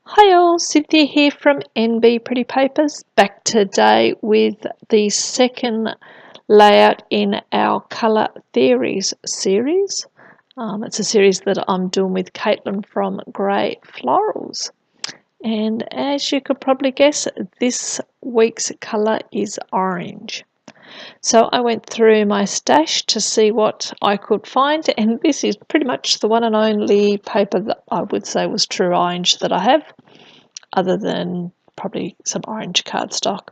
Hi all, Cynthia here from NB Pretty Papers, back today with the second layout in our Colour Theories series. It's a series that I'm doing with Katelyn from Gray Florals. And as you could probably guess, this week's colour is orange. So I went through my stash to see what I could find, and this is pretty much the one and only paper that I would say was true orange that I have, other than probably some orange cardstock.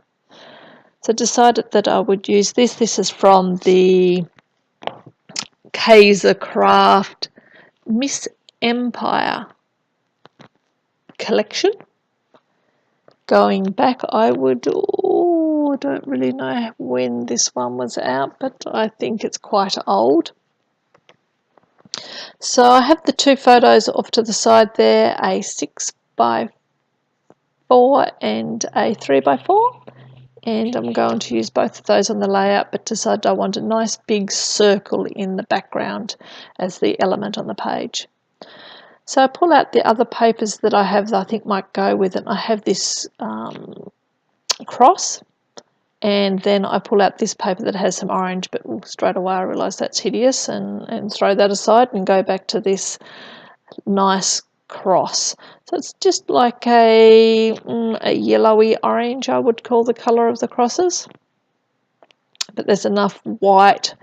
So I decided that I would use this. This is from the Kaiser Craft Miss Empire collection. Going back, I don't really know when this one was out, but I think it's quite old. So I have the two photos off to the side there, a 6x4 and a 3x4, and I'm going to use both of those on the layout, but decided I want a nice big circle in the background as the element on the page. So I pull out the other papers that I have that I think might go with it. I have this cross, and then I pull out this paper that has some orange, but straight away I realise that's hideous and throw that aside and go back to this nice cross. So it's just like a yellowy orange, I would call the colour of the crosses, but there's enough white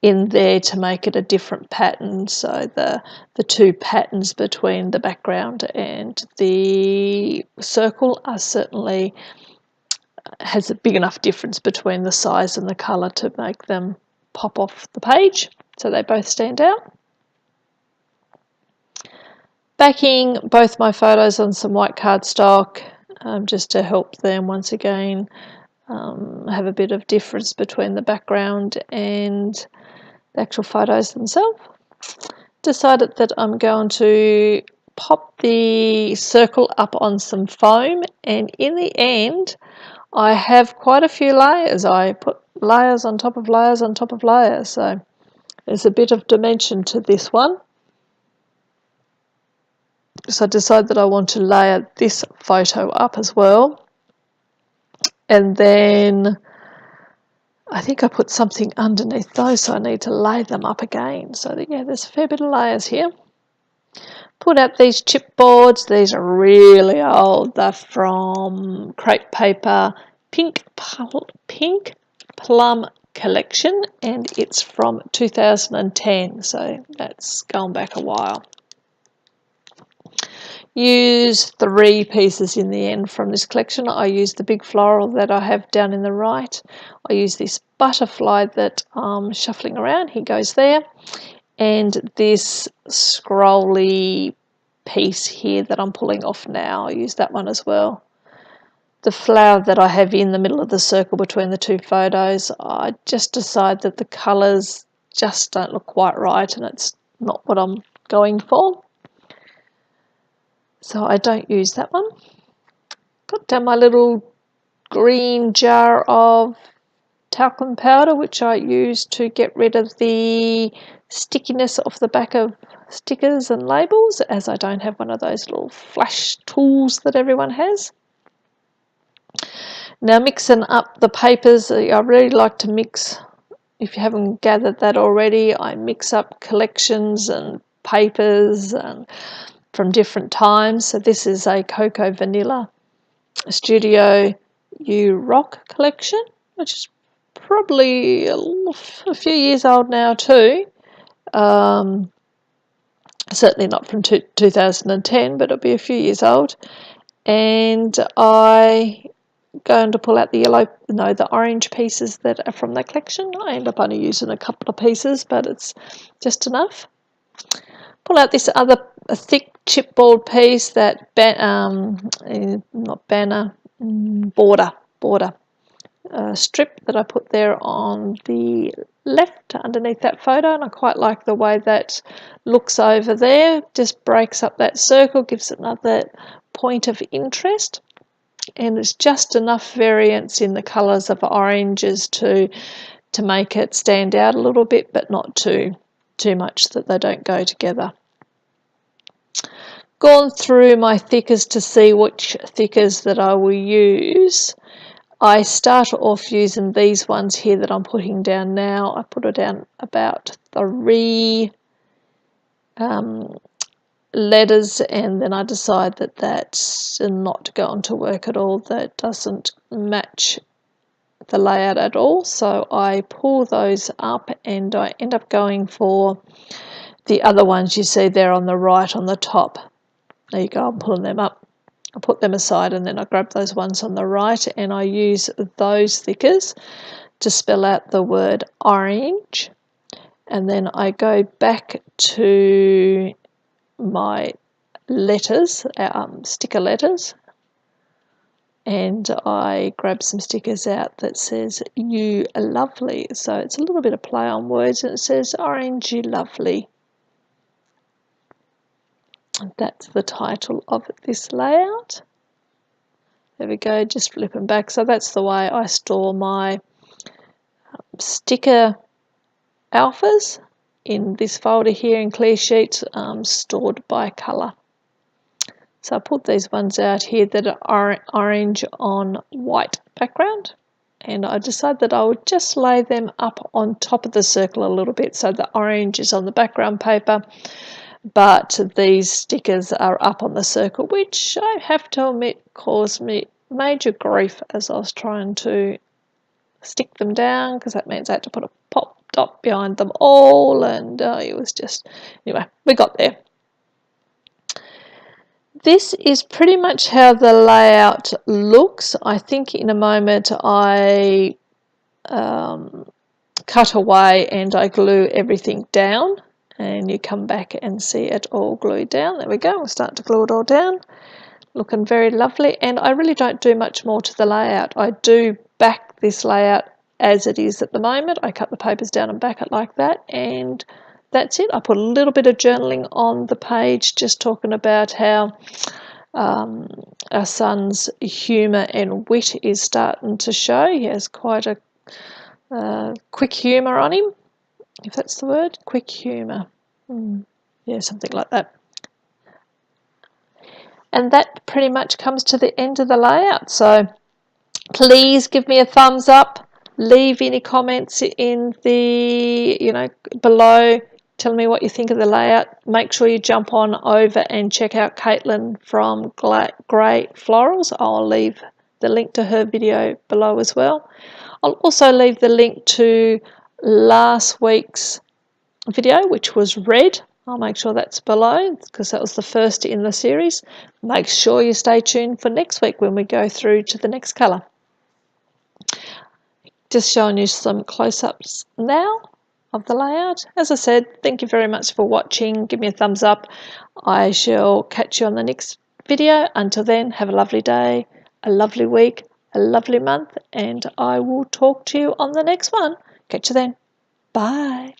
in there to make it a different pattern. So the two patterns between the background and the circle are certainly has a big enough difference between the size and the colour to make them pop off the page, so they both stand out. Backing both my photos on some white cardstock, just to help them once again have a bit of difference between the background and the actual photos themselves. Decided that I'm going to pop the circle up on some foam, and in the end I have quite a few layers. I put layers on top of layers on top of layers, so there's a bit of dimension to this one. So I decided that I want to layer this photo up as well, and then I think I put something underneath those, so I need to lay them up again. So that, yeah, there's a fair bit of layers here. Put out these chipboards. These are really old. They're from Crepe Paper Pink Plum collection, and it's from 2010, so that's going back a while. Use 3 pieces in the end from this collection. I use the big floral that I have down in the right. I use this butterfly that I'm shuffling around. He goes there. And this scrolly piece here that I'm pulling off now, I use that one as well. The flower that I have in the middle of the circle between the two photos, I just decide that the colours just don't look quite right, and it's not what I'm going for. So I don't use that one. Got down my little green jar of talcum powder, which I use to get rid of the stickiness off the back of stickers and labels, as I don't have one of those little flash tools that everyone has. Now, mixing up the papers, I really like to mix, if you haven't gathered that already, I mix up collections and papers and from different times. So this is a Cocoa Vanilla Studio U Rock collection, which is probably a few years old now too. Certainly not from 2010, but it'll be a few years old. And I going to pull out the orange pieces that are from the collection. I end up only using a couple of pieces, but it's just enough. Pull out this other thick chipboard piece, that border strip that I put there on the left underneath that photo, and I quite like the way that looks over there. Just breaks up that circle, gives it another point of interest, and it's just enough variance in the colours of oranges to make it stand out a little bit, but not too much that they don't go together. gone through my thickers to see which thickers that I will use, I start off using these ones here that I'm putting down now. I put it down about 3 letters, and then I decide that that's not going to work at all. That doesn't match the layout at all, so I pull those up and I end up going for the other ones you see there on the right on the top. There you go, I'm pulling them up. I put them aside and then I grab those ones on the right and I use those thickers to spell out the word orange, and then I go back to my letters, sticker letters, and I grab some stickers out that says "You are lovely." So it's a little bit of play on words, and it says "Orange, you lovely." And that's the title of this layout. There we go, just flipping back. So that's the way I store my sticker alphas in this folder here in clear sheets, stored by colour. So I put these ones out here that are orange on white background, and I decided that I would just lay them up on top of the circle a little bit so the orange is on the background paper, but these stickers are up on the circle, which I have to admit caused me major grief as I was trying to stick them down, because that means I had to put a pop dot behind them all, and it was just, anyway, we got there. This is pretty much how the layout looks. I think in a moment I cut away and I glue everything down, and you come back and see it all glued down. There we go, we're starting to glue it all down. Looking very lovely, and I really don't do much more to the layout. I do back this layout as it is at the moment. I cut the papers down and back it like that, and that's it. I put a little bit of journaling on the page, just talking about how our son's humour and wit is starting to show. He has quite a quick humour on him, if that's the word, quick humour. Yeah, something like that. And that pretty much comes to the end of the layout. So please give me a thumbs up. Leave any comments in the, below. Tell me what you think of the layout. Make sure you jump on over and check out Katelyn from Gray Florals. I'll leave the link to her video below as well. I'll also leave the link to last week's video, which was red. I'll make sure that's below because that was the first in the series. Make sure you stay tuned for next week when we go through to the next colour. Just showing you some close-ups now of the layout. As I said, thank you very much for watching. Give me a thumbs up. I shall catch you on the next video. Until then, have a lovely day, a lovely week, a lovely month, and I will talk to you on the next one. Catch you then. Bye.